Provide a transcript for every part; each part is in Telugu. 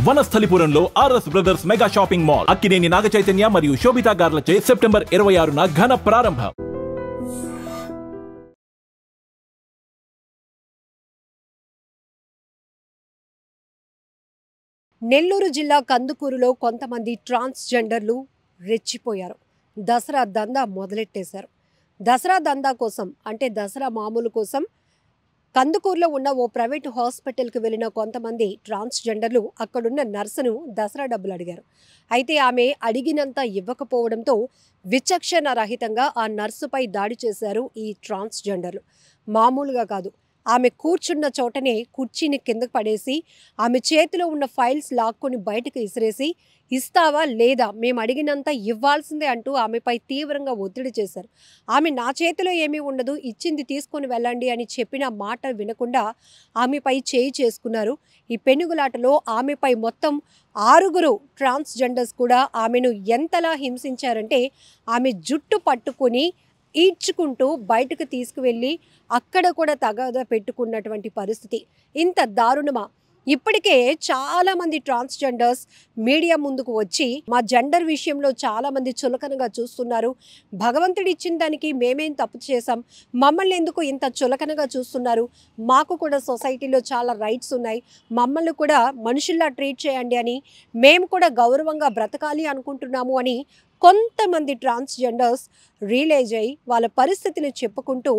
వనస్థలిపురంలో RS brothers mega shopping mall Akkineni Naga Chaitanya మరియు శోభితా గార్లచే సెప్టెంబర్ 26న ఘన ప్రారంభం. నెల్లూరు జిల్లా కందుకూరులో కొంతమంది ట్రాన్స్జెండర్లు రెచ్చిపోయారు. దసరా దందా మొదలెట్టేశారు. దసరా దందా కోసం అంటే దసరా మామూలు కోసం కందుకూరులో ఉన్న ఓ ప్రైవేటు హాస్పిటల్కి వెళ్ళిన కొంతమంది ట్రాన్స్జెండర్లు అక్కడున్న నర్సును దసరా డబ్బులు అడిగారు. అయితే ఆమె అడిగినంత ఇవ్వకపోవడంతో విచక్షణ రహితంగా ఆ నర్సుపై దాడి చేశారు ఈ ట్రాన్స్జెండర్లు. మామూలుగా కాదు, ఆమె కూర్చున్న చోటనే కుర్చీని కిందకు పడేసి ఆమె చేతిలో ఉన్న ఫైల్స్ లాక్కొని బయటకు ఇసిరేసి, ఇస్తావా లేదా, మేము అడిగినంత ఇవ్వాల్సిందే అంటూ ఆమెపై తీవ్రంగా ఒత్తిడి చేశారు. ఆమె నా చేతిలో ఏమీ ఉండదు, ఇచ్చింది తీసుకొని వెళ్ళండి అని చెప్పిన మాట వినకుండా ఆమెపై చేయి చేసుకున్నారు. ఈ పెనుగులాటలో ఆమెపై మొత్తం 6 ట్రాన్స్జెండర్స్ కూడా ఆమెను ఎంతలా హింసించారంటే ఆమె జుట్టు పట్టుకుని ఈడ్చుకుంటూ బయటకు తీసుకువెళ్ళి అక్కడ కూడా తగాదా పెట్టుకున్నటువంటి పరిస్థితి. ఇంత దారుణమా? ఇప్పటికే చాలామంది ట్రాన్స్జెండర్స్ మీడియా ముందుకు వచ్చి మా జెండర్ విషయంలో చాలామంది చులకనగా చూస్తున్నారు, భగవంతుడు ఇచ్చిన దానికి మేమేం తప్పు చేశాం, మమ్మల్ని ఎందుకు ఇంత చులకనగా చూస్తున్నారు, మాకు కూడా సొసైటీలో చాలా రైట్స్ ఉన్నాయి, మమ్మల్ని కూడా మనుషుల్లా ట్రీట్ చేయండి అని, మేము కూడా గౌరవంగా బ్రతకాలి అనుకుంటున్నాము అని కొంతమంది ట్రాన్స్జెండర్స్ రియలైజ్ అయ్యి వాళ్ళ పరిస్థితిని చెప్పుకుంటూ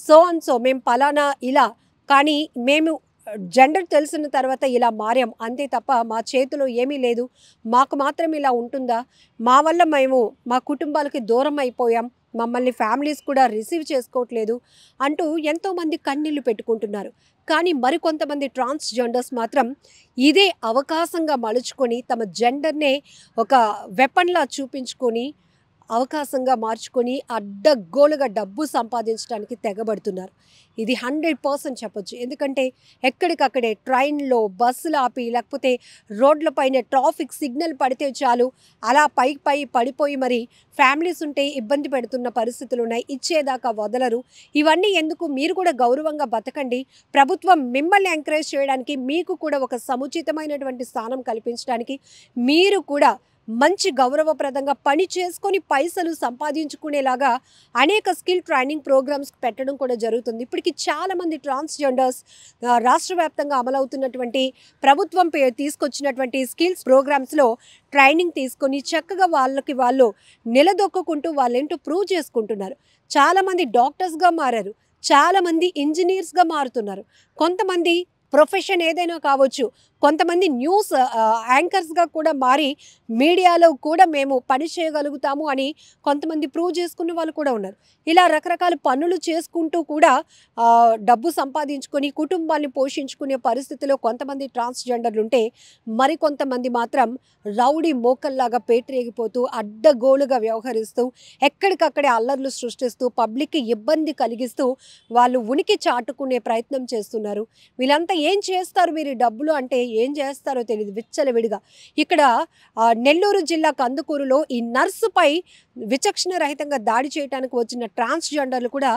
సో మేము పలానా ఇలా, కానీ మేము జెండర్ తెలిసిన తర్వాత ఇలా మారాం అంతే తప్ప మా చేతిలో ఏమీ లేదు, మాకు మాత్రం ఇలా ఉంటుందా, మా వల్ల మేము మా కుటుంబాలకి దూరం అయిపోయాం, మమ్మల్ని ఫ్యామిలీస్ కూడా రిసీవ్ చేసుకోవట్లేదు అంటూ ఎంతోమంది కన్నీళ్లు పెట్టుకుంటున్నారు. కానీ మరికొంతమంది ట్రాన్స్జెండర్స్ మాత్రం ఇదే అవకాశంగా మలుచుకొని తమ జెండర్నే ఒక వెపన్లా చూపించుకొని అవకాశంగా మార్చుకొని అడ్డగోలుగా డబ్బు సంపాదించడానికి తెగబడుతున్నారు. ఇది 100% చెప్పొచ్చు. ఎందుకంటే ఎక్కడికక్కడే ట్రైన్లో, బస్సులు ఆపి, లేకపోతే రోడ్లపైన ట్రాఫిక్ సిగ్నల్ పడితే చాలు అలా పడిపోయి మరి ఫ్యామిలీస్ ఉంటే ఇబ్బంది పెడుతున్న పరిస్థితులు ఉన్నాయి. ఇచ్చేదాకా వదలరు. ఇవన్నీ ఎందుకు? మీరు కూడా గౌరవంగా బతకండి, ప్రభుత్వం మిమ్మల్ని ఎంకరేజ్ చేయడానికి, మీకు కూడా ఒక సముచితమైనటువంటి స్థానం కల్పించడానికి, మీరు కూడా మంచి గౌరవప్రదంగా పని చేసుకొని పైసలు సంపాదించుకునేలాగా అనేక స్కిల్ ట్రైనింగ్ ప్రోగ్రామ్స్ పెట్టడం కూడా జరుగుతుంది. ఇప్పటికి చాలామంది ట్రాన్స్జెండర్స్ రాష్ట్ర వ్యాప్తంగా అమలవుతున్నటువంటి ప్రభుత్వం తీసుకొచ్చినటువంటి స్కిల్స్ ప్రోగ్రామ్స్లో ట్రైనింగ్ తీసుకొని చక్కగా వాళ్ళు నిలదొక్కుంటూ వాళ్ళేంటో ప్రూవ్ చేసుకుంటున్నారు. చాలామంది డాక్టర్స్గా మారారు, చాలామంది ఇంజనీర్స్గా మారుతున్నారు, కొంతమంది ప్రొఫెషన్ ఏదైనా కావచ్చు, కొంతమంది న్యూస్ యాంకర్స్గా కూడా మారి మీడియాలో కూడా మేము పని చేయగలుగుతాము అని కొంతమంది ప్రూవ్ చేసుకున్న వాళ్ళు కూడా ఉన్నారు. ఇలా రకరకాల పనులు చేసుకుంటూ కూడా డబ్బు సంపాదించుకొని కుటుంబాన్ని పోషించుకునే పరిస్థితిలో కొంతమంది ట్రాన్స్జెండర్లు ఉంటే, మరికొంతమంది మాత్రం రౌడీ మోకల్లాగా పేటరేగిపోతూ అడ్డగోలుగా వ్యవహరిస్తూ ఎక్కడికక్కడే అల్లర్లు సృష్టిస్తూ పబ్లిక్కి ఇబ్బంది కలిగిస్తూ వాళ్ళు ఉనికి చాటుకునే ప్రయత్నం చేస్తున్నారు. వీళ్ళంతా ఏం చేస్తారు మీరు డబ్బులు అంటే ఏం చేస్తారో తెలియదు విచ్చలవిడిగా. ఇక్కడ నెల్లూరు జిల్లా కందుకూరులో ఈ నర్సుపై విచక్షణ రహితంగా దాడి చేయడానికి వచ్చిన ట్రాన్స్జెండర్లు కూడా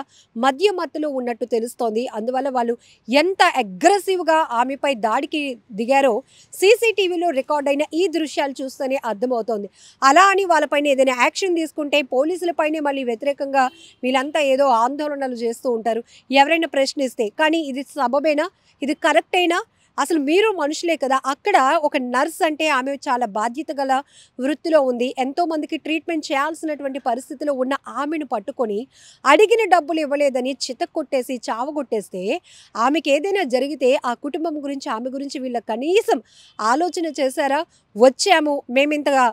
మద్య మత్తులో ఉన్నట్టు తెలుస్తోంది. అందువల్ల వాళ్ళు ఎంత అగ్రెసివ్గా ఆమెపై దాడికి దిగారో సీసీటీవీలో రికార్డ్ అయిన ఈ దృశ్యాలు చూస్తేనే అర్థమవుతోంది. అలా అని వాళ్ళపైన ఏదైనా యాక్షన్ తీసుకుంటే పోలీసులపైనే మళ్ళీ వ్యతిరేకంగా వీళ్ళంతా ఏదో ఆందోళనలు చేస్తూ ఉంటారు ఎవరైనా ప్రశ్నిస్తే. కానీ ఇది సబబేనా? ఇది కరెక్ట్ అయినా? అసలు మీరు మనుషులే కదా. అక్కడ ఒక నర్స్ అంటే ఆమె చాలా బాధ్యత గల వృత్తిలో ఉంది, ఎంతోమందికి ట్రీట్మెంట్ చేయాల్సినటువంటి పరిస్థితిలో ఉన్న ఆమెను పట్టుకొని అడిగిన డబ్బులు ఇవ్వలేదని చితక్కొట్టేసి చావగొట్టేస్తే ఆమెకి ఏదైనా జరిగితే ఆ కుటుంబం గురించి, ఆమె గురించి వీళ్ళ కనీసం ఆలోచన చేశారా? వచ్చాము, మేమింతగా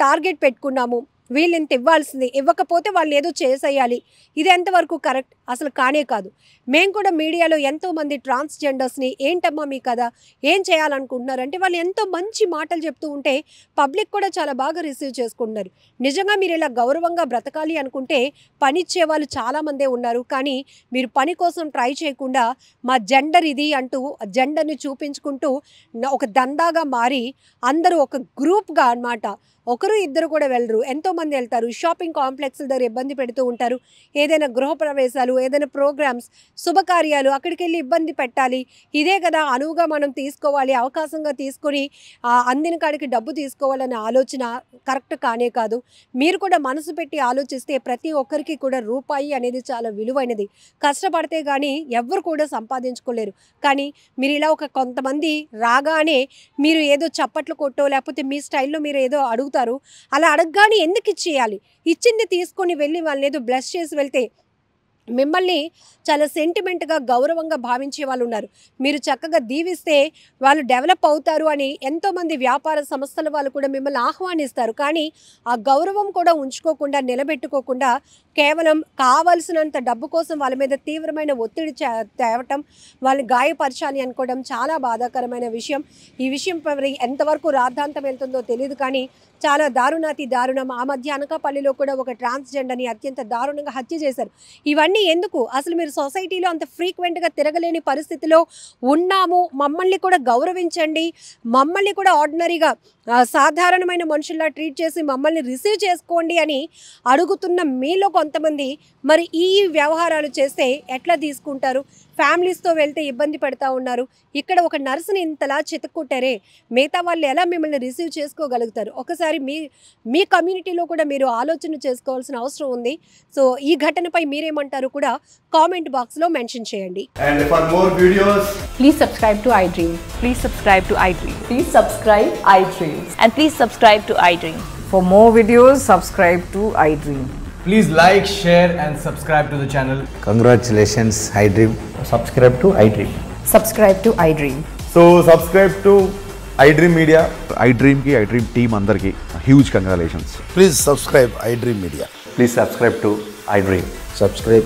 టార్గెట్ పెట్టుకున్నాము, వీళ్ళు ఇంత ఇవ్వాల్సింది, ఇవ్వకపోతే వాళ్ళు ఏదో చేసేయాలి, ఇది ఎంతవరకు కరెక్ట్? అసలు కానే కాదు. మేము కూడా మీడియాలో ఎంతోమంది ట్రాన్స్జెండర్స్ని ఏంటమ్మా మీ కదా, ఏం చేయాలనుకుంటున్నారంటే వాళ్ళు ఎంతో మంచి మాటలు చెప్తూ ఉంటే పబ్లిక్ కూడా చాలా బాగా రిసీవ్ చేసుకుంటున్నారు. నిజంగా మీరు ఇలా గౌరవంగా బ్రతకాలి అనుకుంటే పనిచ్చే వాళ్ళు చాలామందే ఉన్నారు, కానీ మీరు పని కోసం ట్రై చేయకుండా మా జెండర్ ఇది అంటూ జెండర్ని చూపించుకుంటూ ఒక దందాగా మారి అందరూ ఒక గ్రూప్గా అన్నమాట, ఒకరు ఇద్దరు కూడా వెళ్ళరు, ఎంతో ఎంతోమంది వెళ్తారు, షాపింగ్ కాంప్లెక్స్ల దగ్గర ఇబ్బంది పెడుతూ ఉంటారు. ఏదైనా గృహప్రవేశాలు, ఏదైనా ప్రోగ్రామ్స్, శుభకార్యాలు అక్కడికి వెళ్ళి ఇబ్బంది పెట్టాలి, ఇదే కదా అనువుగా మనం తీసుకోవాలి, అవకాశంగా తీసుకొని అందిన కాడికి డబ్బు తీసుకోవాలనే ఆలోచన కరెక్ట్ కానే కాదు. మీరు కూడా మనసు పెట్టి ఆలోచిస్తే ప్రతి ఒక్కరికి కూడా రూపాయి అనేది చాలా విలువైనది. కష్టపడితే కానీ ఎవ్వరు కూడా సంపాదించుకోలేరు. కానీ మీరు ఇలా కొంతమంది రాగానే మీరు ఏదో చప్పట్లు కొట్టో లేకపోతే మీ స్టైల్లో మీరు ఏదో అడుగుతారు. అలా అడగగానే ఎందుకు ఇచ్చేయాలి? ఇచ్చింది తీసుకొని వెళ్ళి వాళ్ళని ఏదో బ్లెస్ చేసి వెళ్తే మిమ్మల్ని చాలా సెంటిమెంట్గా గౌరవంగా భావించే వాళ్ళు ఉన్నారు. మీరు చక్కగా దీవిస్తే వాళ్ళు డెవలప్ అవుతారు అని ఎంతోమంది వ్యాపార సంస్థల వాళ్ళు కూడా మిమ్మల్ని ఆహ్వానిస్తారు. కానీ ఆ గౌరవం కూడా ఉంచుకోకుండా, నిలబెట్టుకోకుండా కేవలం కావలసినంత డబ్బు కోసం వాళ్ళ మీద తీవ్రమైన ఒత్తిడి తేవటం, వాళ్ళని గాయపరచాలి అనుకోవడం చాలా బాధాకరమైన విషయం. ఈ విషయం ఎంతవరకు రాద్ధాంతం వెళ్తుందో తెలియదు, కానీ చాలా దారుణాతి దారుణం. ఆ మధ్య అనకాపల్లిలో కూడా ఒక ట్రాన్స్జెండర్ని అత్యంత దారుణంగా హత్య చేశారు. ఇవన్నీ ఎందుకు? అసలు మీరు సొసైటీలో అంత ఫ్రీక్వెంట్గా తిరగలేని పరిస్థితిలో ఉన్నాము, మమ్మల్ని కూడా గౌరవించండి, మమ్మల్ని కూడా ఆర్డినరీగా సాధారణమైన మనుషుల్లా ట్రీట్ చేసి మమ్మల్ని రిసీవ్ చేసుకోండి అని అడుగుతున్న మీలో కొంతమంది మరి ఈ వ్యవహారాలు చేస్తే ఎట్లా తీసుకుంటారు? ఫ్యామిలీస్తో వెళ్తే ఇబ్బంది పెడతా ఉన్నారు. ఇక్కడ ఒక నర్సుని ఇంతలా చితక్కొట్టారే, మిగతా వాళ్ళు ఎలా మిమ్మల్ని రిసీవ్ చేసుకోగలుగుతారు? ఒకసారి మీ కమ్యూనిటీలో కూడా మీరు ఆలోచన చేసుకోవాల్సిన అవసరం ఉంది. సో ఈ ఘటనపై మీరేమంటారు కూడా కామెంట్ బాక్స్లో మెన్షన్ చేయండి. And for more videos, Please subscribe to iDream. Please subscribe to iDream. Please subscribe iDream. And please subscribe to iDream. For more videos, subscribe to iDream. please like, share and subscribe to the channel. Congratulations, iDream. Subscribe to iDream. Subscribe to iDream. So subscribe to iDream Media. iDream team andarki huge congratulations. Please subscribe iDream Media. Please subscribe to iDream. Subscribe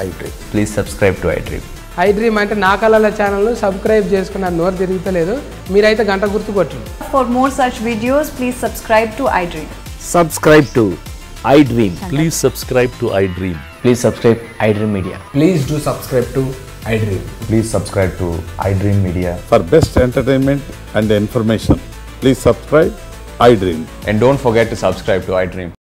iDream. Please subscribe to iDream. iDream అంటే నా కళల ఛానల్ను సబ్స్క్రైబ్ చేసుకున్న నోరు తిరుగుతలేదు, మీరైతే గంట గుర్తు కొట్టండి. For more such videos, please subscribe to iDream. Subscribe to iDream. Please subscribe to iDream. Please subscribe iDream Media. Please do subscribe to iDream. Please subscribe to iDream Media. For best entertainment and information, please subscribe iDream. And don't forget to subscribe to iDream.